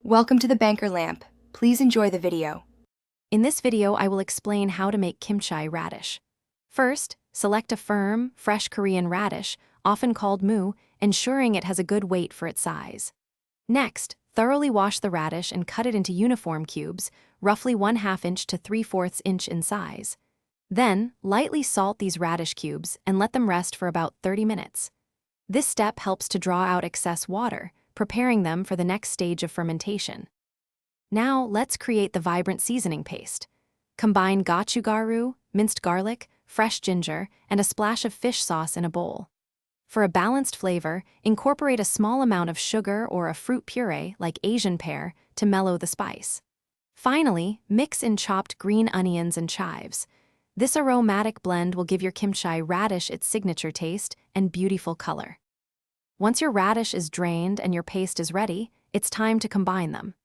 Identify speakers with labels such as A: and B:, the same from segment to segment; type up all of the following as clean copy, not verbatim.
A: Welcome to the Banker Lamp. Please enjoy the video.
B: In this video, I will explain how to make kimchi radish. First, select a firm, fresh Korean radish, often called mu, ensuring it has a good weight for its size. Next, thoroughly wash the radish and cut it into uniform cubes, roughly 1/2 inch to 3/4 inch in size. Then, lightly salt these radish cubes and let them rest for about 30 minutes. This step helps to draw out excess water, preparing them for the next stage of fermentation. Now, let's create the vibrant seasoning paste. Combine gochugaru, minced garlic, fresh ginger, and a splash of fish sauce in a bowl. For a balanced flavor, incorporate a small amount of sugar or a fruit puree like Asian pear to mellow the spice. Finally, mix in chopped green onions and chives. This aromatic blend will give your kimchi radish its signature taste and beautiful color. Once your radish is drained and your paste is ready, it's time to combine them.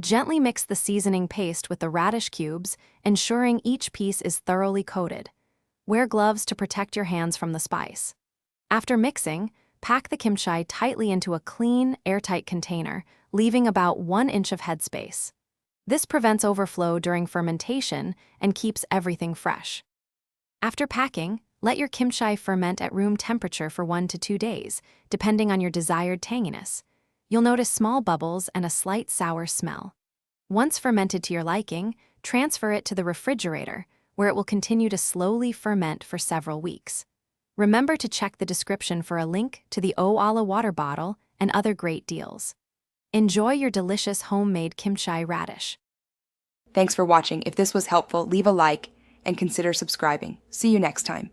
B: Gently mix the seasoning paste with the radish cubes, ensuring each piece is thoroughly coated. Wear gloves to protect your hands from the spice. After mixing, pack the kimchi tightly into a clean, airtight container, leaving about 1 inch of headspace. This prevents overflow during fermentation and keeps everything fresh. After packing, let your kimchi ferment at room temperature for 1 to 2 days, depending on your desired tanginess. You'll notice small bubbles and a slight sour smell. Once fermented to your liking, transfer it to the refrigerator, where it will continue to slowly ferment for several weeks. Remember to check the description for a link to the O-Ala water bottle and other great deals. Enjoy your delicious homemade kimchi radish.
A: Thanks for watching. If this was helpful, leave a like and consider subscribing. See you next time.